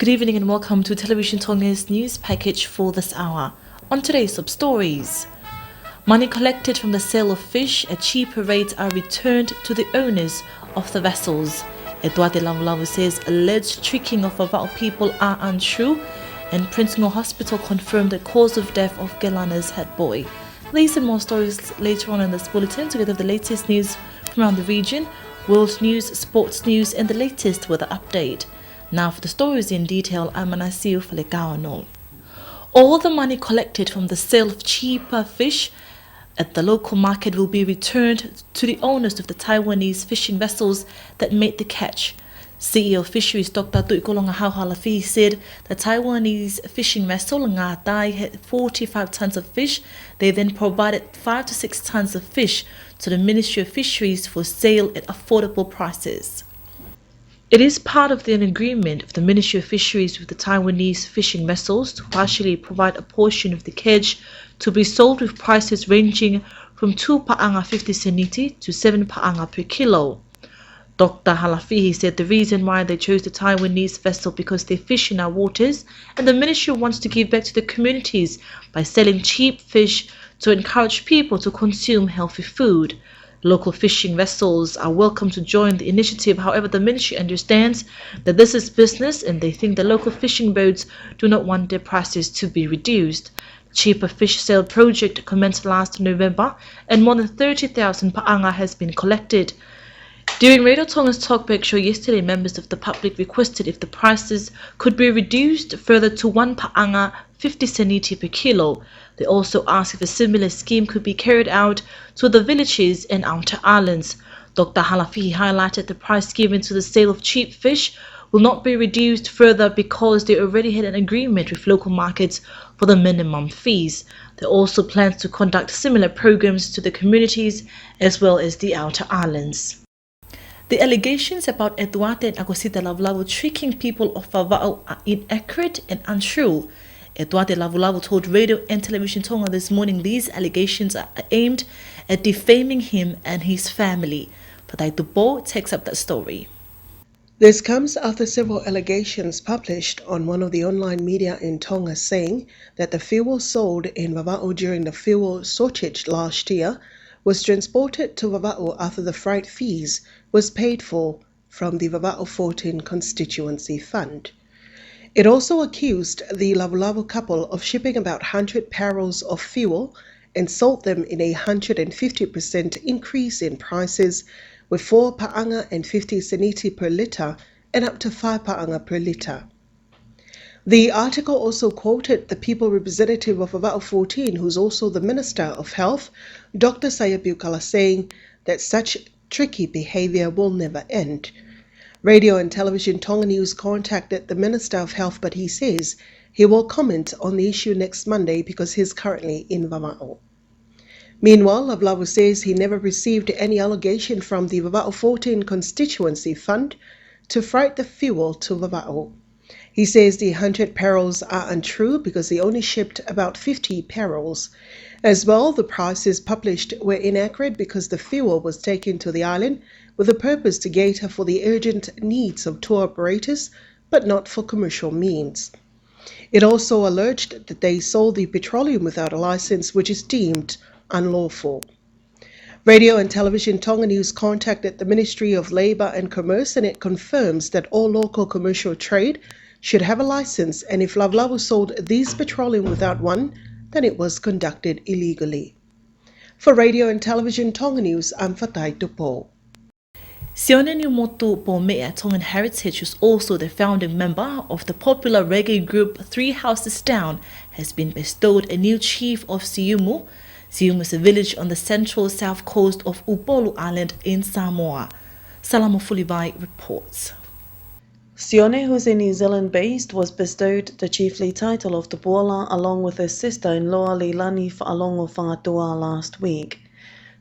Good evening and welcome to Television Tonga's news package for this hour. On today's sub-stories, money collected from the sale of fish at cheaper rates are returned to the owners of the vessels. Eduardo Lavulavu says alleged tricking of Vava'o people are untrue, and Prince Ngo Hospital confirmed the cause of death of Gelana's head boy. These and more stories later on in this bulletin, together with the latest news from around the region, world news, sports news and the latest weather update. Now for the stories in detail, I'm Manasiu Falekauno. All the money collected from the sale of cheaper fish at the local market will be returned to the owners of the Taiwanese fishing vessels that made the catch. CEO of Fisheries Dr. Tuikolonga Hauhalafi said the Taiwanese fishing vessel Ngā Tai had 45 tons of fish. They then provided 5 to 6 tons of fish to the Ministry of Fisheries for sale at affordable prices. It is part of an agreement of the Ministry of Fisheries with the Taiwanese fishing vessels to partially provide a portion of the catch to be sold with prices ranging from 2 pa'anga 50 seniti to 7 pa'anga per kilo. Dr. Halafihi said the reason why they chose the Taiwanese vessel because they fish in our waters, and the ministry wants to give back to the communities by selling cheap fish to encourage people to consume healthy food. Local fishing vessels are welcome to join the initiative. However, the ministry understands that this is business and they think the local fishing boats do not want their prices to be reduced. The cheaper fish sale project commenced last November and more than 30,000 pa'anga has been collected. During Radio Tonga's talkback show yesterday, members of the public requested if the prices could be reduced further to 1 pa'anga 50 seniti per kilo. They also asked if a similar scheme could be carried out to the villages and outer islands. Dr. Halafihi highlighted the price given to the sale of cheap fish will not be reduced further because they already had an agreement with local markets for the minimum fees. They also plan to conduct similar programs to the communities as well as the outer islands. The allegations about Eduardo and Agosita Lavulavu tricking people of Vava'o are inaccurate and untrue. Eduardo Lavulavu told Radio and Television Tonga this morning these allegations are aimed at defaming him and his family. Fatai Dubo takes up that story. This comes after several allegations published on one of the online media in Tonga saying that the fuel sold in Vava'o during the fuel shortage last year was transported to Vava'o after the freight fees was paid for from the Vava'o 14 constituency fund. It also accused the Lavulavu couple of shipping about 100 barrels of fuel and sold them in a 150% increase in prices, with 4 pa'anga and 50 seniti per litre and up to 5 pa'anga per litre. The article also quoted the people representative of Vava'o 14, who's also the Minister of Health, Dr. Sayabukala, saying that such tricky behaviour will never end. Radio and Television Tonga News contacted the Minister of Health, but he says he will comment on the issue next Monday because he's currently in Vava'o. Meanwhile, Lavulavu says he never received any allegation from the Vava'o 14 constituency fund to freight the fuel to Vava'o. He says the 100 barrels are untrue because he only shipped about 50 barrels. As well, the prices published were inaccurate because the fuel was taken to the island with the purpose to cater for the urgent needs of tour operators, but not for commercial means. It also alleged that they sold the petroleum without a license, which is deemed unlawful. Radio and Television Tonga News contacted the Ministry of Labour and Commerce, and it confirms that all local commercial trade should have a license, and if Lavulavu sold these petroleum without one, then it was conducted illegally. For Radio and Television Tonga News, I'm Fatai Tupo. Sione Motu Pomea Tongan Heritage, who's also the founding member of the popular reggae group 3 Houses Down, has been bestowed a new chief of Siumu. Siumu is a village on the central south coast of Upolu Island in Samoa. Salamo Fulibai reports. Sione, who's a New Zealand-based, was bestowed the chiefly title of Tupuola along with her sister-in-law Leilani Fa'alongo Whangatua last week.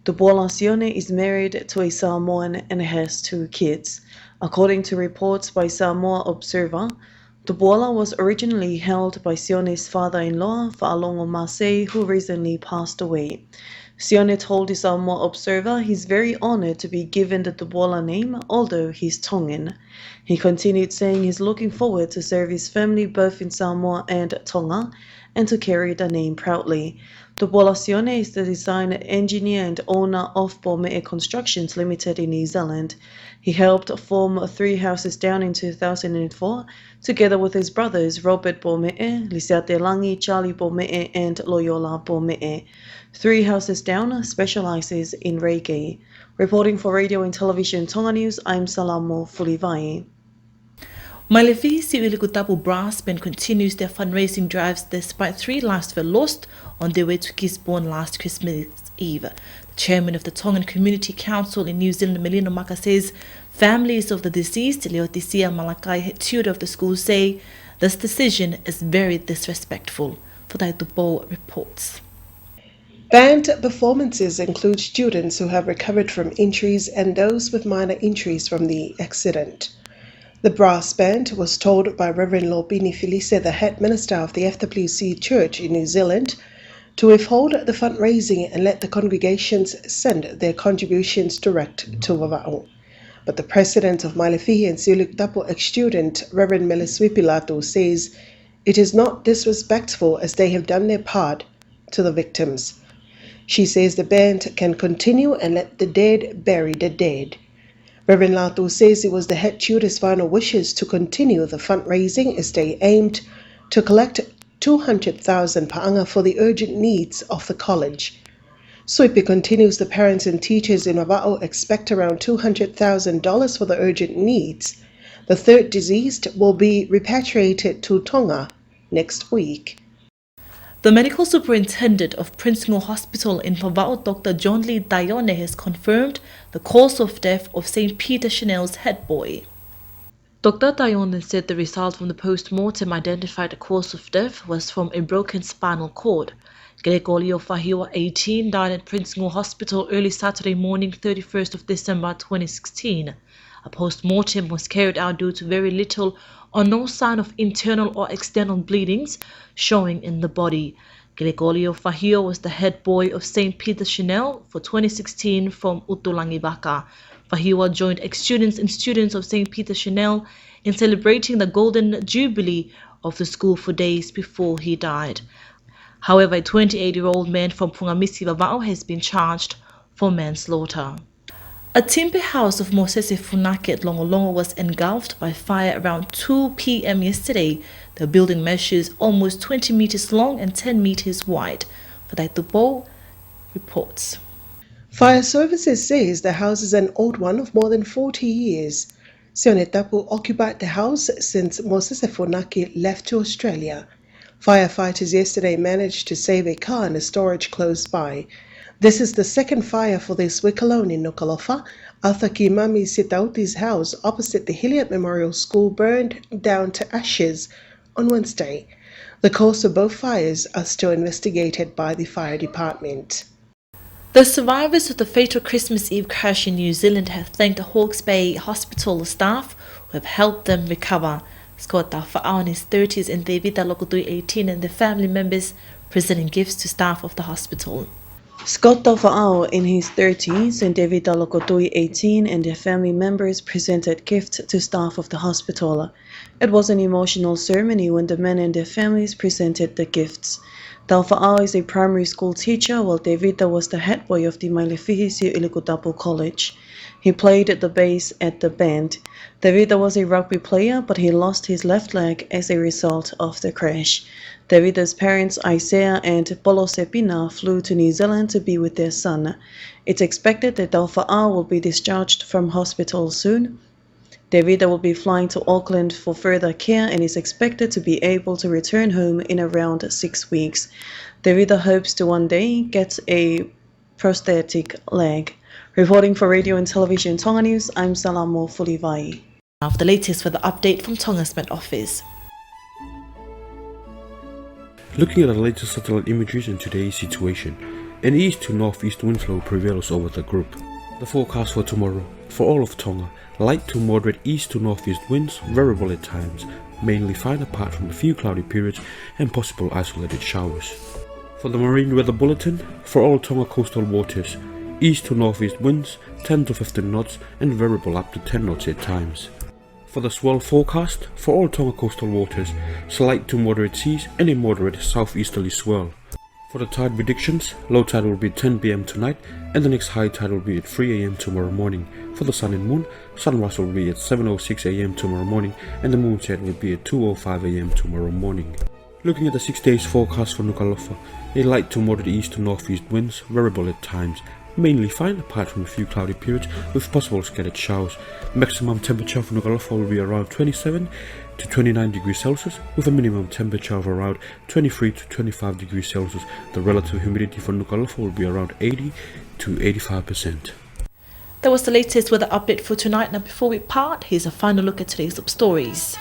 Tupuola Sione is married to a Samoan and has 2 kids. According to reports by Samoa Observer, Tupuola was originally held by Sione's father-in-law, Fa'alongo Masei, who recently passed away. Sione told the Samoa Observer he's very honored to be given the Tupuola name, although he's Tongan. He continued saying he's looking forward to serve his family both in Samoa and Tonga, and to carry the name proudly. Tupuola Sione is the designer, engineer and owner of Pome'e Constructions Limited in New Zealand. He helped form 3 Houses Down in 2004, together with his brothers Robert Pome'e, Lisiate Langi, Charlie Pome'e and Loyola Pome'e. 3 Houses Down specializes in reggae. Reporting for Radio and Television Tonga News, I'm Salamo Fulivai. Mailevisi Ulikutapu Brass Band continues their fundraising drives despite 3 lives were lost on their way to Gisborne last Christmas Eve. The chairman of the Tongan Community Council in New Zealand, Melina Maka, says families of the deceased, Leotisia Malakai, tutor of the school, say this decision is very disrespectful. Futaitupo reports. Band performances include students who have recovered from injuries and those with minor injuries from the accident. The brass band was told by Reverend Lobini Felice, the head minister of the FWC Church in New Zealand, to withhold the fundraising and let the congregations send their contributions direct to Vava'o. But the president of Mailefihi and Siuluktapu ex-student, Reverend Meliswipilato, says it is not disrespectful as they have done their part to the victims. She says the band can continue and let the dead bury the dead. Reverend Lato says it was the head tutor's final wishes to continue the fundraising as they aimed to collect 200,000 pa'anga for the urgent needs of the college. Soipi continues the parents and teachers in Vava'o expect around $200,000 for the urgent needs. The third deceased will be repatriated to Tonga next week. The medical superintendent of Prince Ngor Hospital in Vava'o, Dr. John Lee Daione, has confirmed the cause of death of St. Peter Chanel's head boy. Dr. Daione said the result from the post-mortem identified the cause of death was from a broken spinal cord. Gregorio Fahiwa, 18, died at Prince Ngor Hospital early Saturday morning, 31st of December 2016. A post-mortem was carried out due to very little or no sign of internal or external bleedings showing in the body. Gregorio Fahio was the head boy of St. Peter Chanel for 2016 from Utulangibaka. Fahiwa joined ex-students and students of St. Peter Chanel in celebrating the Golden Jubilee of the school for days before he died. However, a 28-year-old man from Pungamisi, Vava'o has been charged for manslaughter. A timber house of Mosese Funaki at Longolongo was engulfed by fire around 2 p.m. yesterday. The building measures almost 20 meters long and 10 meters wide. Futaitupo reports. Fire Services says the house is an old one of more than 40 years. Sionetapu occupied the house since Mosese Funaki left to Australia. Firefighters yesterday managed to save a car in a storage close by. This is the second fire for this week alone in Nukalofa, after Kimami Sitauti's house opposite the Hilliard Memorial School burned down to ashes on Wednesday. The cause of both fires are still investigated by the fire department. The survivors of the fatal Christmas Eve crash in New Zealand have thanked the Hawke's Bay Hospital staff who have helped them recover. Scott Tafa'ao in his 30s and David Lokotui 18 and their family members presenting gifts to staff of the hospital. Scott Tafa'ao in his 30s and David Lokotui 18 and their family members presented gifts to staff of the hospital. It was an emotional ceremony when the men and their families presented the gifts. Tafa'ao is a primary school teacher while Davida was the head boy of the Mailefihi Ilikutapu College. He played the bass at the band. Davida was a rugby player but he lost his left leg as a result of the crash. Davida's parents Isaiah and Polo Sepina flew to New Zealand to be with their son. It's expected that Tafa'ao will be discharged from hospital soon. Davida will be flying to Auckland for further care and is expected to be able to return home in around 6 weeks. Davida hopes to one day get a prosthetic leg. Reporting for Radio and Television Tonga News, I'm Salamo Fulivai. Now for the latest weather update from Tonga's Met Office. Looking at the latest satellite images and today's situation, an east to northeast wind flow prevails over the group. The forecast for tomorrow, for all of Tonga, light to moderate east to northeast winds, variable at times, mainly fine apart from a few cloudy periods and possible isolated showers. For the marine weather bulletin, for all Tonga coastal waters, east to northeast winds 10 to 15 knots and variable up to 10 knots at times. For the swell forecast, for all Tonga coastal waters, slight to moderate seas and a moderate southeasterly swell. For the tide predictions, low tide will be 10 p.m. tonight and the next high tide will be at 3 a.m. tomorrow morning. For the sun and moon, sunrise will be at 7:06 a.m. tomorrow morning and the moonset will be at 2:05 a.m. tomorrow morning. Looking at the 6 days forecast for Nuku'alofa, a light to moderate east to northeast winds, variable at times, mainly fine apart from a few cloudy periods with possible scattered showers. Maximum temperature for Nuku'alofa will be around 27 to 29 degrees Celsius with a minimum temperature of around 23 to 25 degrees Celsius. The relative humidity for Nuku'alofa will be around 80 to 85%. That was the latest weather update for tonight. Now before we part, here's a final look at today's top stories.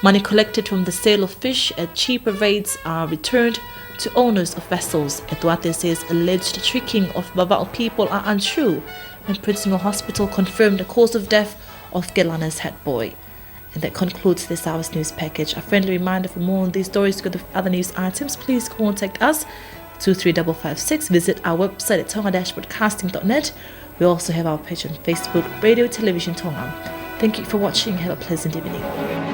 Money collected from the sale of fish at cheaper rates are returned to owners of vessels. Eduardo says alleged tricking of Vava'o people are untrue, and Principal Hospital confirmed the cause of death of Gelana's head boy. And that concludes this hour's news package. A friendly reminder for more on these stories to the other news items, please contact us 23556. Visit our website at tonga-broadcasting.net. We also have our page on Facebook, Radio Television Tonga. Thank you for watching. Have a pleasant evening.